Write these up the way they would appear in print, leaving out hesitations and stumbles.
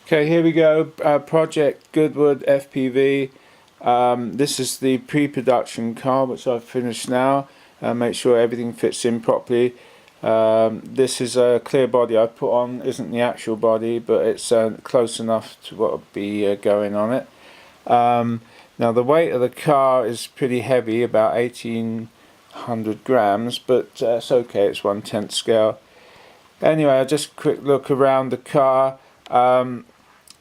Okay, here we go. Project Goodwood FPV. This is the pre-production car which I've finished now. Make sure everything fits in properly. This is a clear body I've put on. Isn't the actual body, but it's close enough to what will be going on it. Now the weight of the car is pretty heavy, about 1800 grams, but it's okay. It's 1/10 scale. Anyway, just a quick look around the car.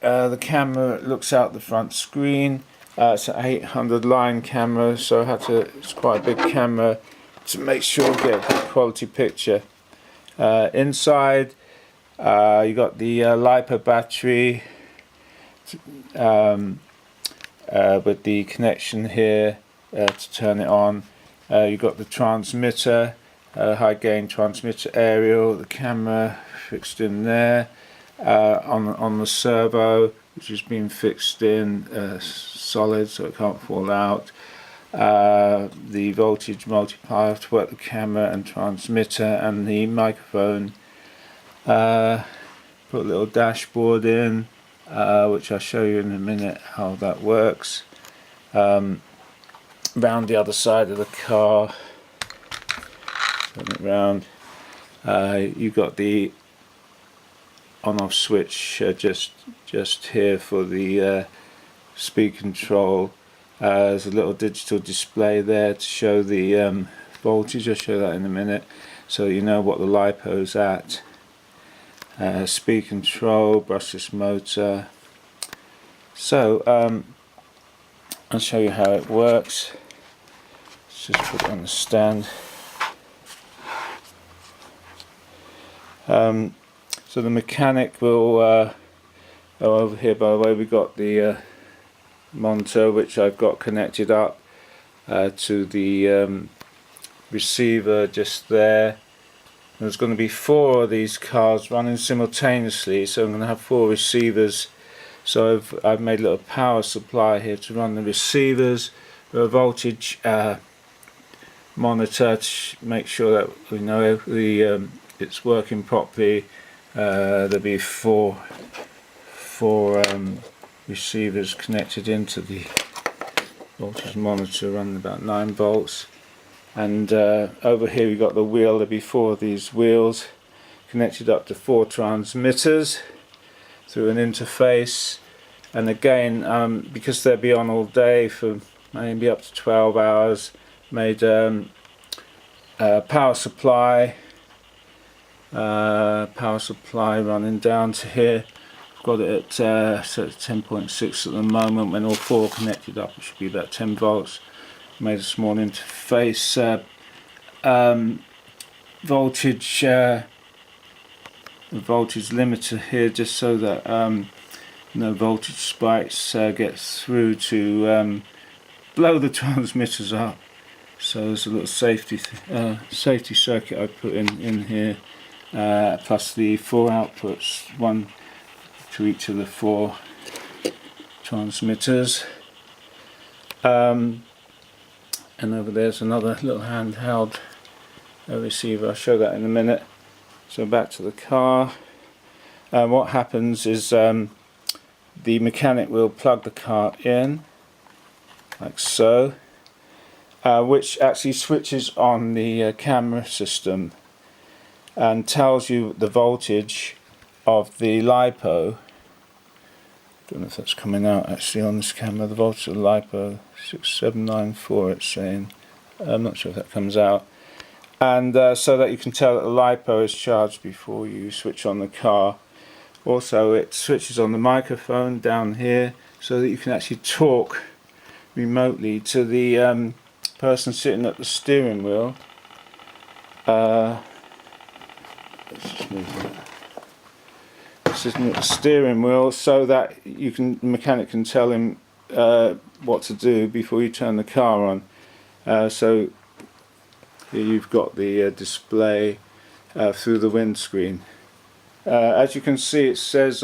The camera looks out the front screen. It's an 800 line camera, so it's quite a big camera to make sure you get a good quality picture. Inside, you got the LiPo battery with the connection here to turn it on. You got the transmitter, high gain transmitter aerial, the camera fixed in there. On the servo, which has been fixed in solid so it can't fall out. The voltage multiplier to work the camera and transmitter, and the microphone. Put a little dashboard in, which I'll show you in a minute how that works. Round the other side of the car, turn it round. You've got the on-off switch just here for the speed control. There's a little digital display there to show the voltage. I'll show that in a minute, so you know what the LiPo's at. Speed control, brushless motor. So I'll show you how it works. Let's just put it on the stand. So the mechanic will go over here. By the way, we've got the monitor which I've got connected up to the receiver just there. There's going to be 4 of these cars running simultaneously, so I'm going to have 4 receivers. So I've made a little power supply here to run the receivers, a voltage monitor to make sure that we know it's working properly. There'll be four receivers connected into the voltage monitor, running about 9 volts. And over here we've got the wheel. There'll be 4 of these wheels connected up to 4 transmitters through an interface. And again, because they'll be on all day for maybe up to 12 hours, made power supply running down to here. I've got it at 10.6 at the moment. When all 4 are connected up, it should be about 10 volts. Made a small interface voltage limiter here, just so that no voltage spikes get through to blow the transmitters up. So there's a little safety circuit I put in here. Plus the 4 outputs, 1 to each of the 4 transmitters. And over there's another little handheld receiver. I'll show that in a minute. So back to the car. What happens is the mechanic will plug the car in, like so, which actually switches on the camera system and tells you the voltage of the LiPo. Don't know if that's coming out actually on this camera. The voltage of the LiPo 6794, it's saying. I'm not sure if that comes out. And so that you can tell that the LiPo is charged before you switch on the car. Also, it switches on the microphone down here, so that you can actually talk remotely to the person sitting at the steering wheel. Let's just move that. This is the steering wheel, so that the mechanic can tell him what to do before you turn the car on. So here you've got the display through the windscreen. As you can see, it says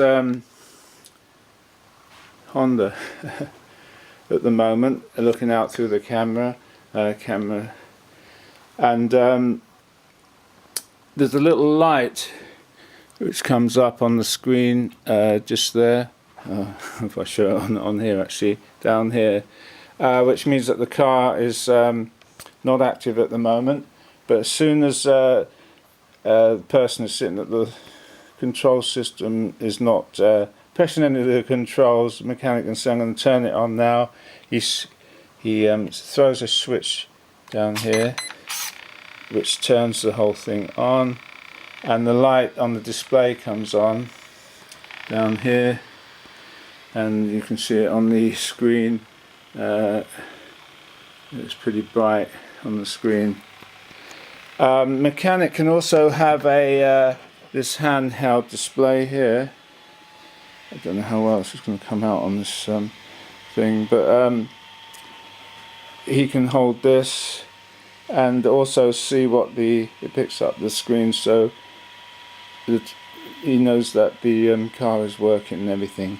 Honda at the moment, looking out through the camera, and there's a little light which comes up on the screen just there. If I show it on here, actually, down here, which means that the car is not active at the moment, but as soon as the person is sitting at the control system is not pressing any of the controls, the mechanic can say, I'm going to turn it on now. He throws a switch down here which turns the whole thing on, and the light on the display comes on down here, and you can see it on the screen. It's pretty bright on the screen. Mechanic can also have a this handheld display here. I don't know how well this is going to come out on this thing, but he can hold this and also see what it picks up the screen, so that he knows that the car is working and everything.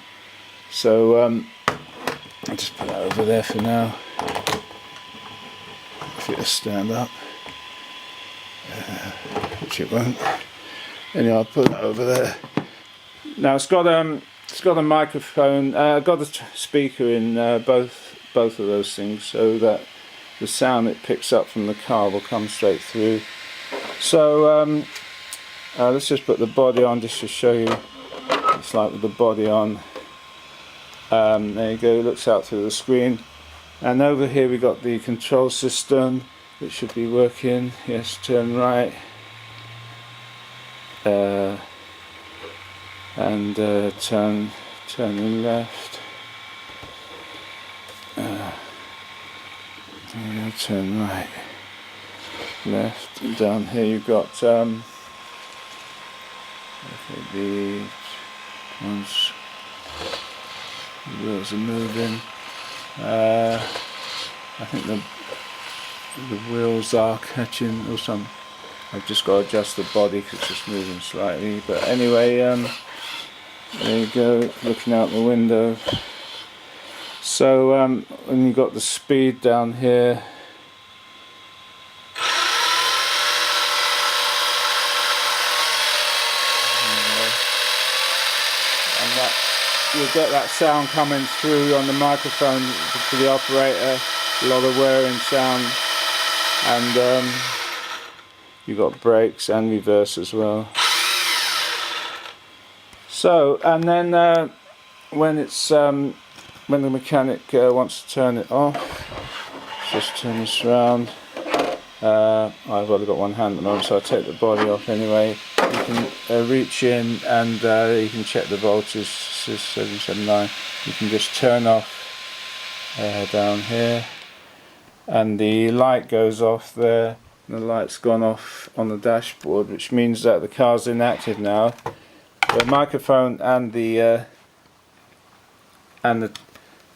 So I'll just put that over there for now. If it'll stand up, which it won't. Anyway, I'll put that over there. Now it's got a microphone. Got a speaker in both of those things, so that the sound it picks up from the car will come straight through. So let's just put the body on just to show you. It's like with the body on. There you go. It looks out through the screen. And over here we got the control system, which should be working. Yes, turn right. And turn left. Turn right, left, and down here you've got the wheels are moving. I think the wheels are catching or something. I've just got to adjust the body because it's just moving slightly. But anyway, there you go, looking out the window. So when you've got the speed down here, and that you'll get that sound coming through on the microphone to the operator, a lot of whirring sound, and you've got brakes and reverse as well. So, and then when the mechanic wants to turn it off, just turn this around. I've only got one hand at the moment, so I'll take the body off anyway. You can reach in and you can check the voltage, 779. You can just turn off down here, and the light goes off there. The light's gone off on the dashboard, which means that the car's inactive now. The microphone and the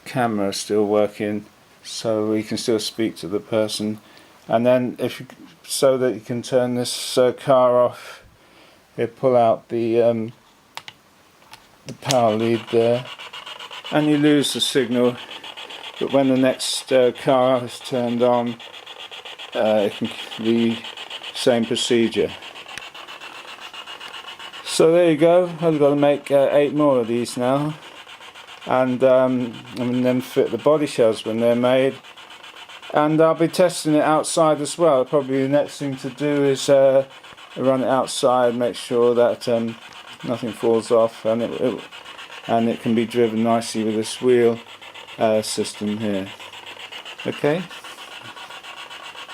camera are still working, so we can still speak to the person. And then so that you can turn this car off, you pull out the power lead there, and you lose the signal. But when the next car is turned on, it can be same procedure. So there you go. I've got to make 8 more of these now, and then fit the body shells when they're made. And I'll be testing it outside as well. Probably the next thing to do is run it outside, make sure that nothing falls off, and it can be driven nicely with this wheel system here. Okay.